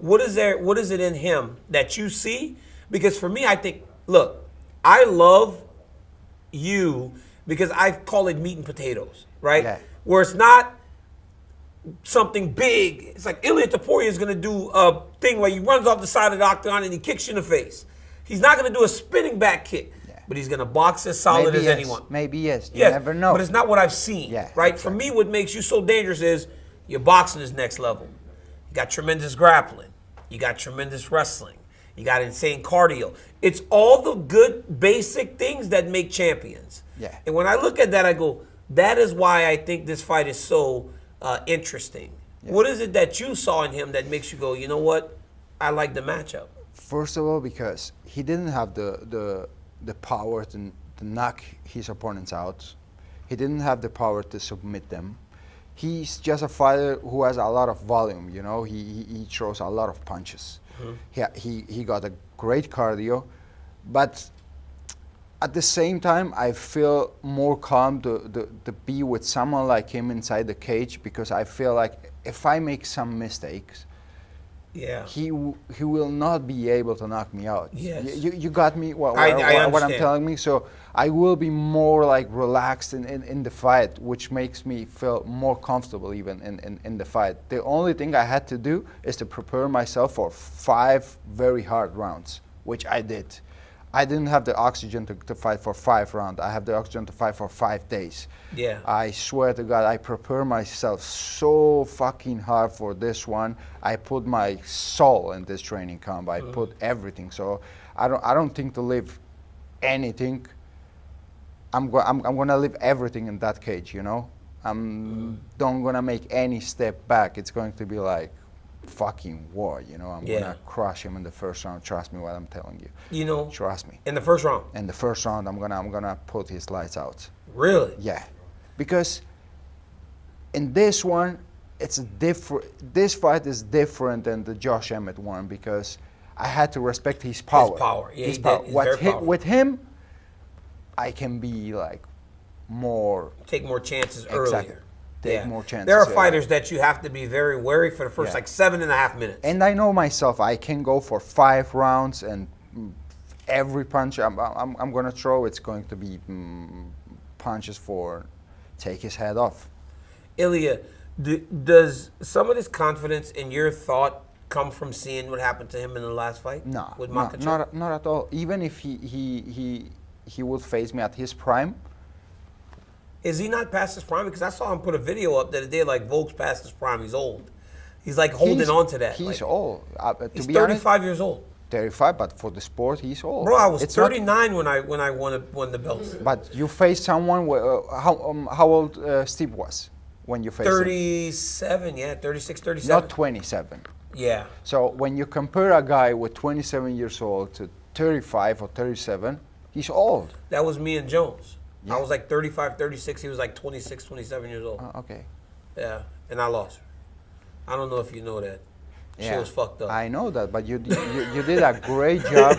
What is it in him that you see? Because for me, I think, look, I love you because I call it meat and potatoes, right? Yeah. Where it's not something big. It's like Ilia Topuria is going to do a thing where he runs off the side of the octagon and he kicks you in the face. He's not going to do a spinning back kick, but he's going to box as solid as anyone. Maybe yes. You never know. But it's not what I've seen, right? Exactly. For me, what makes you so dangerous is your boxing is next level. You got tremendous grappling. You got tremendous wrestling. You got insane cardio. It's all the good basic things that make champions. Yeah. And when I look at that, I go, that is why I think this fight is so interesting. Yeah. What is it that you saw in him that makes you go, you know what? I like the matchup. First of all, because he didn't have the power to knock his opponents out. He didn't have the power to submit them. He's just a fighter who has a lot of volume, you know. He throws a lot of punches. Mm-hmm. He got a great cardio, but at the same time, I feel more calm to be with someone like him inside the cage, because I feel like if I make some mistakes, he will not be able to knock me out. Yes. You got me what I I'm telling me? So I will be more like relaxed in the fight, which makes me feel more comfortable even in the fight. The only thing I had to do is to prepare myself for 5 very hard rounds, which I did. I didn't have the oxygen to fight for 5 rounds. I have the oxygen to fight for 5 days. Yeah. I swear to God, I prepare myself so fucking hard for this one. I put my soul in this training camp. I put everything. So I don't think to leave anything. I'm gonna leave everything in that cage, you know. I'm don't gonna make any step back. It's going to be like fucking war, you know. I'm gonna crush him in the first round. Trust me what I'm telling you. You know, trust me. In the first round. In the first round, I'm gonna put his lights out. Really? Yeah, because in this one, it's different. This fight is different than the Josh Emmett one, because I had to respect his power. His power. Yeah, his power. Very With him, I can be like more. Take more chances exactly. earlier. Take more chances. There are fighters that you have to be very wary for the first like 7.5 minutes. And I know myself, I can go for 5 rounds, and every punch I'm gonna throw, it's going to be punches for take his head off. Ilia, does some of this confidence in your thought come from seeing what happened to him in the last fight? No, with not at all. Even if he would face me at his prime. Is he not past his prime? Because I saw him put a video up the other day like Volk's past his prime. He's old. He's like holding on to that. He's like, old. He's 35 years old. 35, but for the sport, he's old. Bro, I was 39 when I won the belts. But you faced someone. How old Steve was when you faced 37, him? 36, 37. Not 27. Yeah. So when you compare a guy with 27 years old to 35 or 37, he's old. That was me and Jones. Yeah. I was like 35, 36. He was like 26, 27 years old. Okay. Yeah, and I lost her. I don't know if you know that. She was fucked up. I know that, but you did a great job.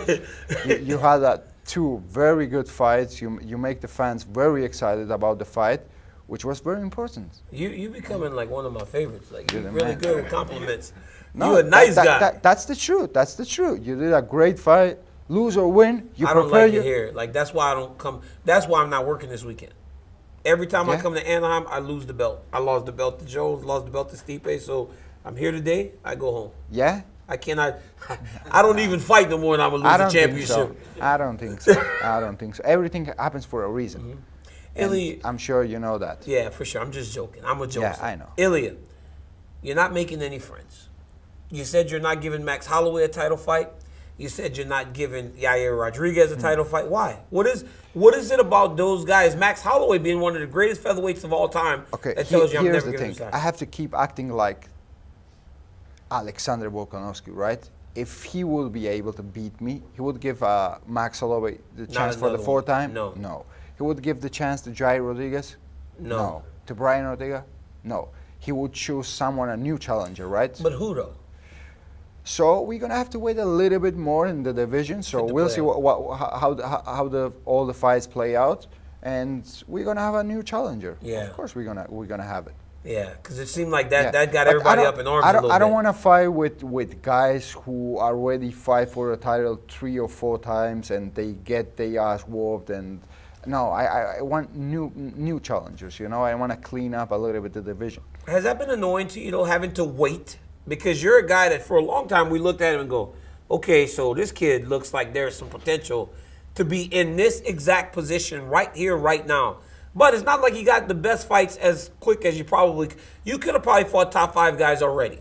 You had 2 very good fights. You make the fans very excited about the fight, which was very important. You becoming like one of my favorites. Like you're really good with compliments. No, you're a nice guy. That's the truth. That's the truth. You did a great fight. Lose or win, I don't like it here. Like that's why I don't come. That's why I'm not working this weekend. Every time I come to Anaheim, I lose the belt. I lost the belt to Jones, lost the belt to Stipe. So I'm here today. I go home. Yeah. I cannot. I don't even fight no more, and I'm gonna lose the championship. I don't think so. I don't think so. Everything happens for a reason. Mm-hmm. Ilia, I'm sure you know that. Yeah, for sure. I'm just joking. I'm a joker. Yeah, I know. Ilia, you're not making any friends. You said you're not giving Max Holloway a title fight. You said you're not giving Yair Rodriguez a title fight. Why? What is it about those guys? Max Holloway being one of the greatest featherweights of all time. Okay, that tells you I'm here's never the giving thing. him a I have to keep acting like Alexander Volkanovski, right? If he will be able to beat me, he would give Max Holloway the chance for the 4th time. No. He would give the chance to Jair Rodriguez. No. To Brian Ortega. No. He would choose someone, a new challenger, right? But who though? So we're gonna have to wait a little bit more in the division. So we'll see how all the fights play out, and we're gonna have a new challenger. Yeah. Of course we're gonna have it. Yeah, because it seemed like that Yeah. that got But everybody up in arms a little I don't bit. want to fight with guys who already fight for a title 3 or 4 times and they get their ass whooped. And no, I want new challengers. You know, I want to clean up a little bit the division. Has that been annoying to you, though, having to wait? Because you're a guy that for a long time we looked at him and go, okay, so this kid looks like there's some potential to be in this exact position right here, right now. But it's not like he got the best fights as quick as you probably. You could have probably fought top 5 guys already.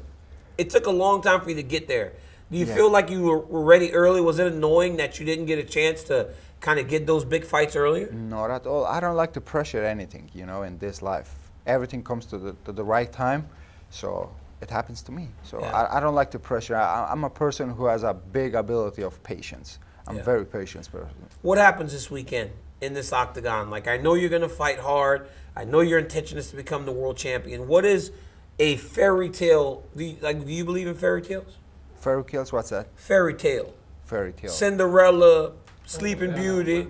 It took a long time for you to get there. Do you Yeah. feel like you were ready early? Was it annoying that you didn't get a chance to kind of get those big fights earlier? Not at all. I don't like to pressure anything, you know, in this life. Everything comes to the right time, so it happens to me. So Yeah. I don't like to pressure. I'm a person who has a big ability of patience. I'm Yeah. very patient person. What happens this weekend in this octagon? Like, I know you're going to fight hard. I know your intention is to become the world champion. What is a fairy tale? Do you believe in fairy tales? Fairy tales, what's that? Fairy tale. Fairy tale. Cinderella, Sleeping Beauty.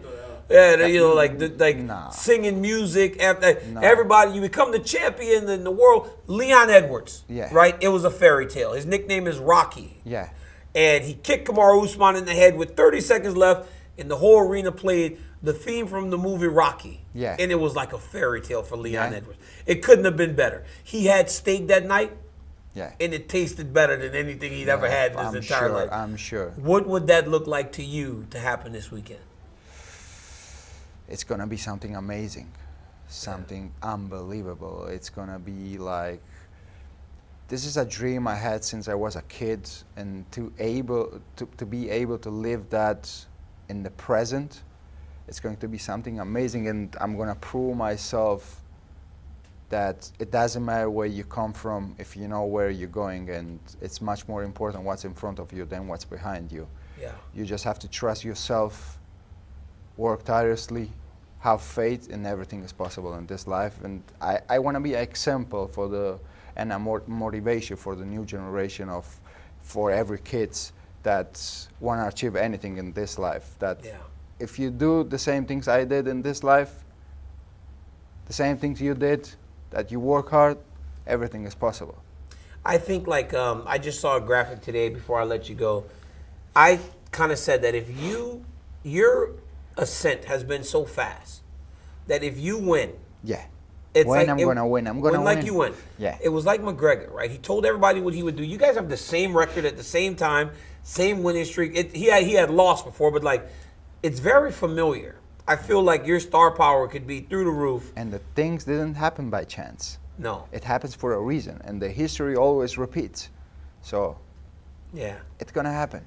Yeah, you know, like Nah. singing music. After Nah. everybody, you become the champion in the world. Leon Edwards, Yeah. right? It was a fairy tale. His nickname is Rocky. Yeah. And he kicked Kamaru Usman in the head with 30 seconds left, and the whole arena played the theme from the movie Rocky. Yeah. And it was like a fairy tale for Leon Yeah. Edwards. It couldn't have been better. He had steak that night, Yeah. and it tasted better than anything he'd ever had in his entire life. I'm sure. What would that look like to you to happen this weekend? It's going to be something amazing, something unbelievable. It's going to be like, this is a dream I had since I was a kid, and to be able to live that in the present, it's going to be something amazing, and I'm going to prove myself that it doesn't matter where you come from if you know where you're going, and it's much more important what's in front of you than what's behind you. Yeah. You just have to trust yourself, work tirelessly, have faith, and everything is possible in this life. And I want to be an example and a motivation for the new generation for every kids that want to achieve anything in this life. That Yeah. if you do the same things I did in this life, the same things you did, that you work hard, everything is possible. I think I just saw a graphic today before I let you go. I kind of said that if your ascent has been so fast that if you win, Yeah. it's When like I'm gonna win, I'm gonna win like you win. Yeah. It was like McGregor, right? He told everybody what he would do. You guys have the same record at the same time, same winning streak. He had lost before, but like it's very familiar. I feel like your star power could be through the roof. And the things didn't happen by chance. No. It happens for a reason, and the history always repeats. So Yeah. it's gonna happen.